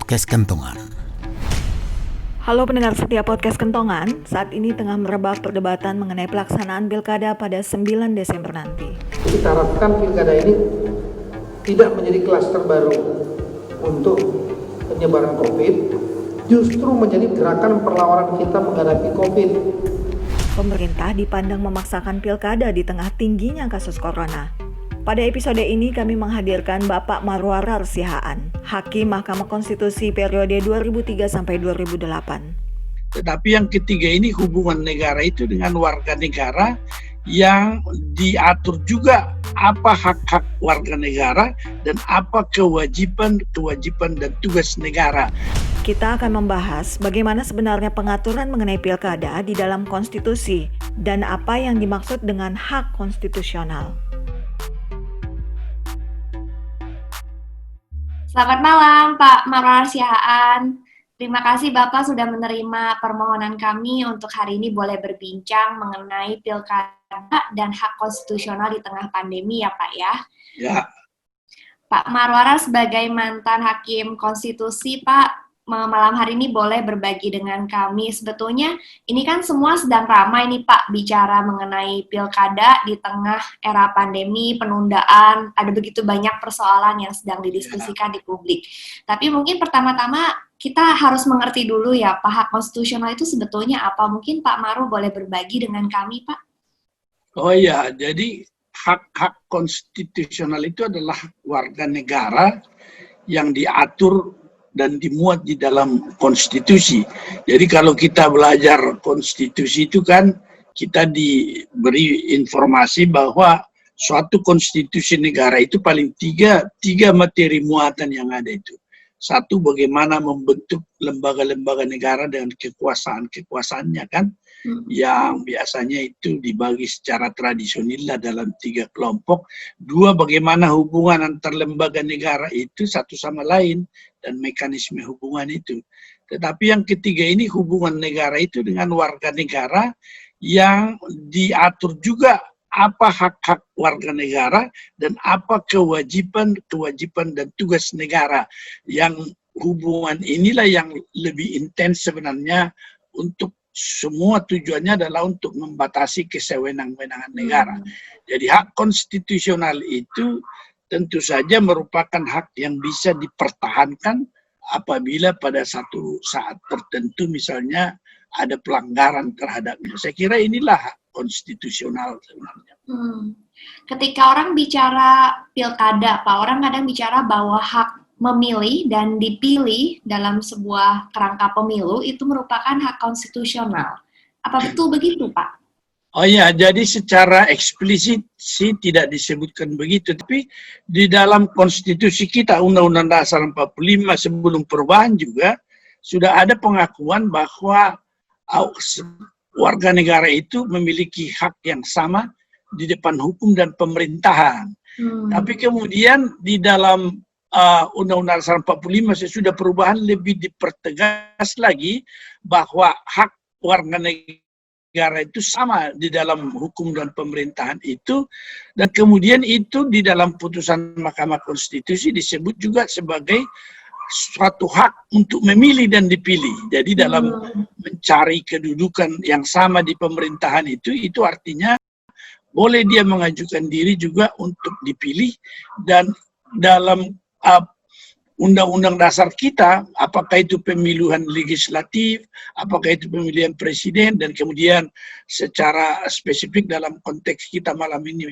podcast Kentongan. Halo pendengar setia podcast Kentongan, saat ini tengah merebak perdebatan mengenai pelaksanaan pilkada pada 9 Desember nanti. Kita harapkan pilkada ini tidak menjadi klaster baru untuk penyebaran COVID, justru menjadi gerakan perlawanan kita menghadapi COVID. Pemerintah dipandang memaksakan pilkada di tengah tingginya kasus corona. Pada episode ini kami menghadirkan Bapak Marwarar Sihaan, Hakim Mahkamah Konstitusi periode 2003 sampai 2008. Tetapi yang ketiga ini hubungan negara itu dengan warga negara yang diatur juga apa hak-hak warga negara dan apa kewajiban dan tugas negara. Kita akan membahas bagaimana sebenarnya pengaturan mengenai pilkada di dalam konstitusi dan apa yang dimaksud dengan hak konstitusional. Selamat malam Pak Marwarar Sihaan. Terima kasih Bapak sudah menerima permohonan kami untuk hari ini boleh berbincang mengenai pilkada dan hak konstitusional di tengah pandemi ya Pak ya. Ya. Pak Marwarar sebagai mantan hakim konstitusi Pak, malam hari ini boleh berbagi dengan kami. Sebetulnya ini kan semua sedang ramai nih Pak bicara mengenai pilkada di tengah era pandemi, penundaan, ada begitu banyak persoalan yang sedang didiskusikan di publik. Tapi mungkin pertama-tama kita harus mengerti dulu ya Pak, hak konstitusional itu sebetulnya apa? Mungkin Pak Maru boleh berbagi dengan kami Pak? Oh iya, jadi hak-hak konstitusional itu adalah hak warga negara yang diatur dan dimuat di dalam konstitusi. Jadi kalau kita belajar konstitusi itu kan kita diberi informasi bahwa suatu konstitusi negara itu paling tiga materi muatan yang ada itu. Satu, bagaimana membentuk lembaga-lembaga negara dengan kekuasaan-kekuasaannya kan, yang biasanya itu dibagi secara tradisional dalam 3 kelompok. 2, bagaimana hubungan antar lembaga negara itu satu sama lain dan mekanisme hubungan itu. Tetapi yang ketiga ini hubungan negara itu dengan warga negara yang diatur juga apa hak-hak warga negara dan apa kewajiban dan tugas negara. Yang hubungan inilah yang lebih intens sebenarnya, untuk semua tujuannya adalah untuk membatasi kesewenang-wenangan negara. Jadi hak konstitusional itu tentu saja merupakan hak yang bisa dipertahankan apabila pada satu saat tertentu misalnya ada pelanggaran terhadapnya. Saya kira inilah hak konstitusional sebenarnya. Ketika orang bicara pilkada, Pak, orang kadang bicara bahwa hak memilih dan dipilih dalam sebuah kerangka pemilu itu merupakan hak konstitusional. Apa betul begitu, Pak? Oh ya, jadi secara eksplisit sih tidak disebutkan begitu, tapi di dalam konstitusi kita Undang-Undang Dasar 45 sebelum perubahan juga sudah ada pengakuan bahwa warga negara itu memiliki hak yang sama di depan hukum dan pemerintahan. Tapi kemudian di dalam Undang-Undang Dasar 45 sesudah perubahan lebih dipertegas lagi bahwa hak warga negara itu sama di dalam hukum dan pemerintahan itu, dan kemudian itu di dalam putusan Mahkamah Konstitusi disebut juga sebagai suatu hak untuk memilih dan dipilih. Jadi dalam mencari kedudukan yang sama di pemerintahan itu artinya boleh dia mengajukan diri juga untuk dipilih. Dan dalam undang-undang dasar kita, apakah itu pemilihan legislatif, apakah itu pemilihan presiden, dan kemudian secara spesifik dalam konteks kita malam ini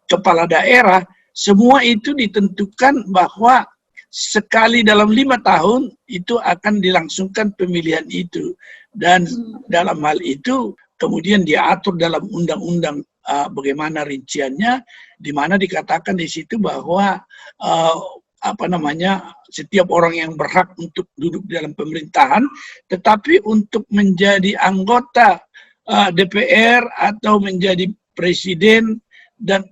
kepala daerah, semua itu ditentukan bahwa sekali dalam 5 tahun itu akan dilangsungkan pemilihan itu. Dan dalam hal itu kemudian diatur dalam undang-undang bagaimana rinciannya, di mana dikatakan di situ bahwa setiap orang yang berhak untuk duduk dalam pemerintahan, tetapi untuk menjadi anggota DPR atau menjadi presiden dan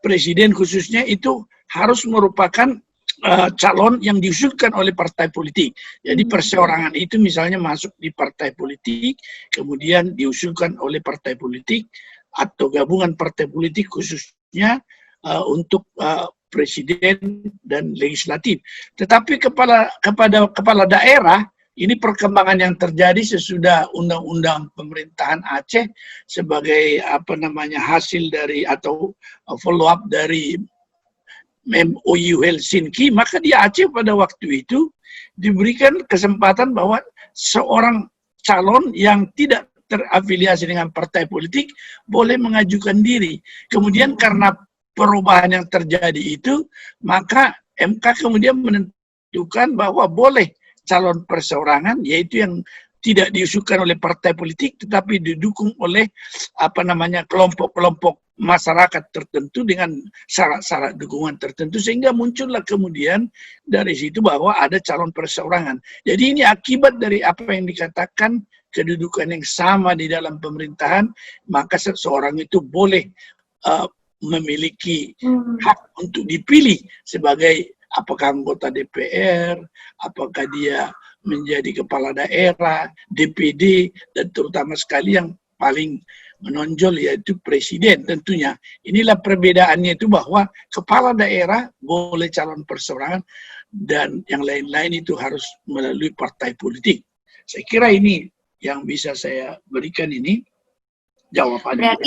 presiden khususnya itu harus merupakan calon yang diusulkan oleh partai politik. Jadi perseorangan itu misalnya masuk di partai politik, kemudian diusulkan oleh partai politik atau gabungan partai politik khususnya untuk presiden dan legislatif. Tetapi kepada kepala daerah, ini perkembangan yang terjadi sesudah undang-undang pemerintahan Aceh sebagai hasil dari atau follow up dari MOU Helsinki, maka di Aceh pada waktu itu diberikan kesempatan bahwa seorang calon yang tidak terafiliasi dengan partai politik boleh mengajukan diri. Kemudian karena perubahan yang terjadi itu, maka MK kemudian menentukan bahwa boleh calon perseorangan, yaitu yang tidak diusulkan oleh partai politik, tetapi didukung oleh kelompok-kelompok masyarakat tertentu dengan syarat-syarat dukungan tertentu, sehingga muncullah kemudian dari situ bahwa ada calon perseorangan. Jadi ini akibat dari apa yang dikatakan kedudukan yang sama di dalam pemerintahan, maka seseorang itu boleh memiliki hak untuk dipilih sebagai apakah anggota DPR, apakah dia menjadi kepala daerah, DPD, dan terutama sekali yang paling menonjol yaitu presiden tentunya. Inilah perbedaannya itu bahwa kepala daerah boleh calon perseorangan dan yang lain-lain itu harus melalui partai politik. Saya kira ini yang bisa saya berikan ini jawabannya.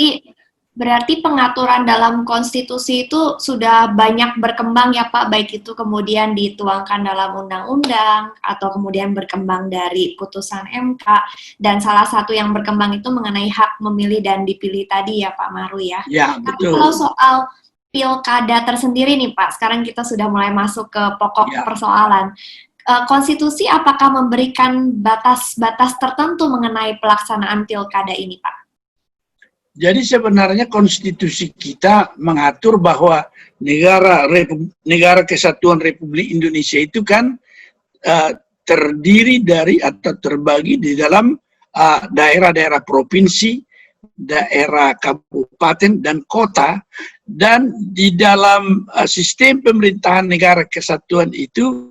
Berarti pengaturan dalam konstitusi itu sudah banyak berkembang ya Pak, baik itu kemudian dituangkan dalam undang-undang atau kemudian berkembang dari putusan MK, dan salah satu yang berkembang itu mengenai hak memilih dan dipilih tadi ya Pak Maru ya. Ya, tapi betul. Kalau soal pilkada tersendiri nih Pak, sekarang kita sudah mulai masuk ke pokok persoalan. Konstitusi apakah memberikan batas-batas tertentu mengenai pelaksanaan pilkada ini Pak? Jadi sebenarnya konstitusi kita mengatur bahwa negara kesatuan Republik Indonesia itu kan terdiri dari atau terbagi di dalam daerah-daerah provinsi, daerah kabupaten dan kota, dan di dalam sistem pemerintahan negara kesatuan itu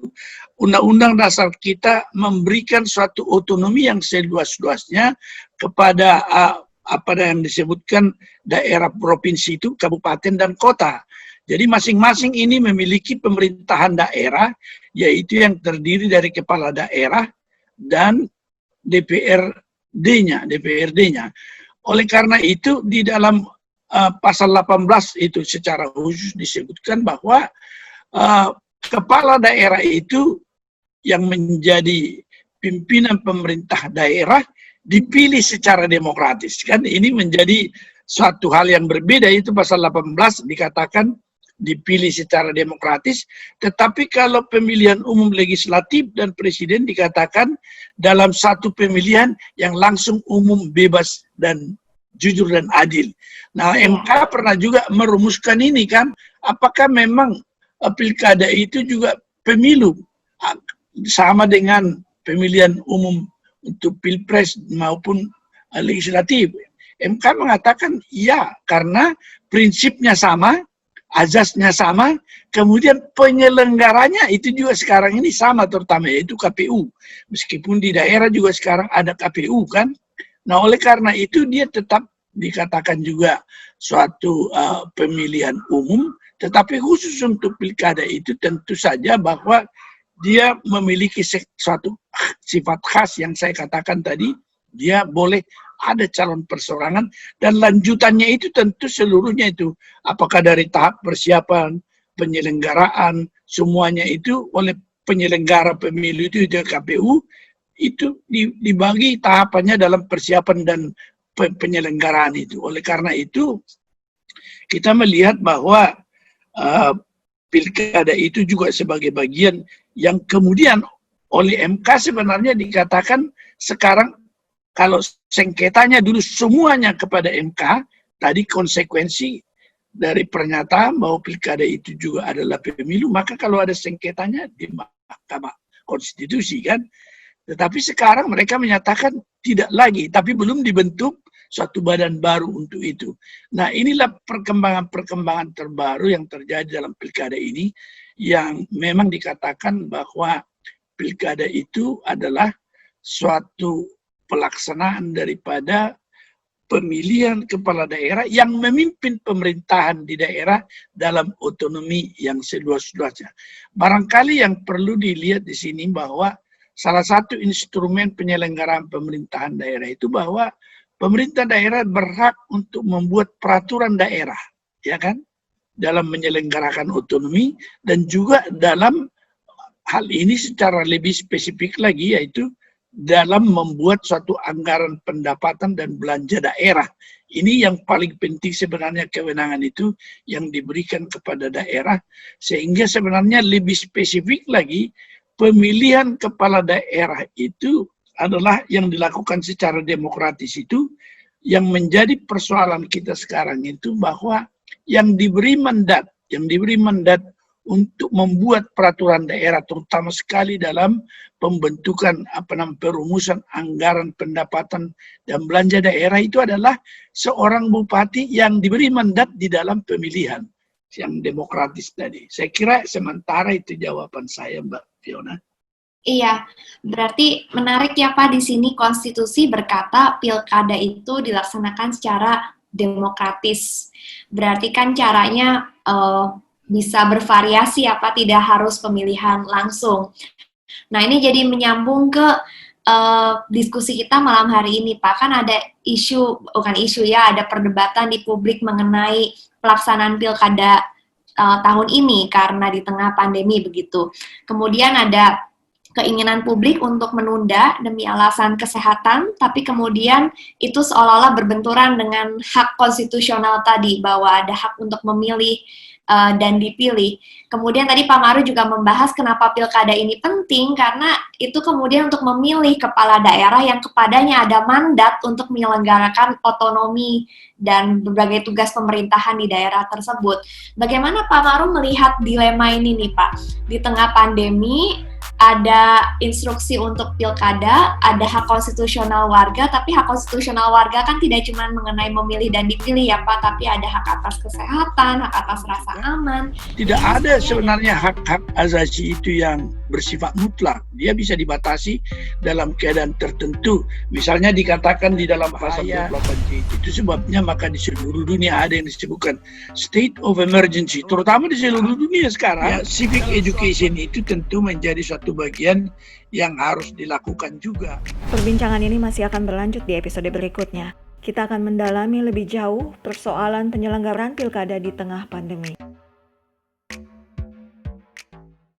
Undang-Undang Dasar kita memberikan suatu otonomi yang seluas-luasnya kepada yang disebutkan daerah provinsi itu, kabupaten dan kota. Jadi masing-masing ini memiliki pemerintahan daerah, yaitu yang terdiri dari kepala daerah dan DPRD-nya. Oleh karena itu di dalam pasal 18 itu secara khusus disebutkan bahwa kepala daerah itu yang menjadi pimpinan pemerintah daerah dipilih secara demokratis. Kan ini menjadi suatu hal yang berbeda, itu pasal 18 dikatakan dipilih secara demokratis, tetapi kalau pemilihan umum legislatif dan presiden dikatakan dalam satu pemilihan yang langsung, umum, bebas dan jujur dan adil. Nah, MK pernah juga merumuskan ini kan, apakah memang pilkada itu juga pemilu sama dengan pemilihan umum untuk pilpres maupun legislatif. MK mengatakan iya, karena prinsipnya sama, azasnya sama, kemudian penyelenggaranya itu juga sekarang ini sama, terutama yaitu KPU. Meskipun di daerah juga sekarang ada KPU kan. Nah, oleh karena itu dia tetap dikatakan juga suatu pemilihan umum, tetapi khusus untuk pilkada itu tentu saja bahwa dia memiliki suatu sifat khas yang saya katakan tadi, dia boleh ada calon perseorangan, dan lanjutannya itu tentu seluruhnya itu, apakah dari tahap persiapan, penyelenggaraan, semuanya itu oleh penyelenggara pemilu itu KPU, itu dibagi tahapannya dalam persiapan dan penyelenggaraan itu. Oleh karena itu, kita melihat bahwa pilkada itu juga sebagai bagian yang kemudian oleh MK sebenarnya dikatakan sekarang kalau sengketanya dulu semuanya kepada MK, tadi konsekuensi dari pernyataan bahwa pilkada itu juga adalah pemilu, maka kalau ada sengketanya di Mahkamah Konstitusi kan. Tetapi sekarang mereka menyatakan tidak lagi, tapi belum dibentuk suatu badan baru untuk itu. Nah, inilah perkembangan-perkembangan terbaru yang terjadi dalam pilkada ini, yang memang dikatakan bahwa pilkada itu adalah suatu pelaksanaan daripada pemilihan kepala daerah yang memimpin pemerintahan di daerah dalam otonomi yang seluas-luasnya. Barangkali yang perlu dilihat di sini bahwa salah satu instrumen penyelenggaraan pemerintahan daerah itu bahwa pemerintah daerah berhak untuk membuat peraturan daerah, ya kan, dalam menyelenggarakan otonomi, dan juga dalam hal ini secara lebih spesifik lagi yaitu dalam membuat suatu anggaran pendapatan dan belanja daerah. Ini yang paling penting sebenarnya, kewenangan itu yang diberikan kepada daerah, sehingga sebenarnya lebih spesifik lagi pemilihan kepala daerah itu adalah yang dilakukan secara demokratis. Itu yang menjadi persoalan kita sekarang itu bahwa yang diberi mandat untuk membuat peraturan daerah, terutama sekali dalam pembentukan perumusan anggaran pendapatan dan belanja daerah, itu adalah seorang bupati yang diberi mandat di dalam pemilihan yang demokratis tadi. Saya kira sementara itu jawaban saya, Mbak Fiona. Iya, berarti menarik ya Pak, di sini konstitusi berkata pilkada itu dilaksanakan secara demokratis. Berarti kan caranya bisa bervariasi ya Pak, tidak harus pemilihan langsung. Nah ini jadi menyambung ke diskusi kita malam hari ini Pak. Kan ada ada perdebatan di publik mengenai pelaksanaan pilkada tahun ini karena di tengah pandemi begitu. Kemudian ada keinginan publik untuk menunda demi alasan kesehatan, tapi kemudian itu seolah-olah berbenturan dengan hak konstitusional tadi, bahwa ada hak untuk memilih dan dipilih. Kemudian tadi Pak Maru juga membahas kenapa pilkada ini penting, karena itu kemudian untuk memilih kepala daerah yang kepadanya ada mandat untuk menyelenggarakan otonomi dan berbagai tugas pemerintahan di daerah tersebut. Bagaimana Pak Maru melihat dilema ini nih Pak? Di tengah pandemi, ada instruksi untuk pilkada, ada hak konstitusional warga, tapi hak konstitusional warga kan tidak cuma mengenai memilih dan dipilih ya Pak, tapi ada hak atas kesehatan, hak atas rasa aman. Tidak ada sebenarnya hak-hak asasi itu yang bersifat mutlak. Dia bisa dibatasi dalam keadaan tertentu. Misalnya dikatakan di dalam pasal 28J. Itu sebabnya maka di seluruh dunia ada yang disebutkan state of emergency, terutama di seluruh dunia sekarang. Ya, civic education itu tentu menjadi suatu bagian yang harus dilakukan juga. Perbincangan ini masih akan berlanjut di episode berikutnya. Kita akan mendalami lebih jauh persoalan penyelenggaraan pilkada di tengah pandemi.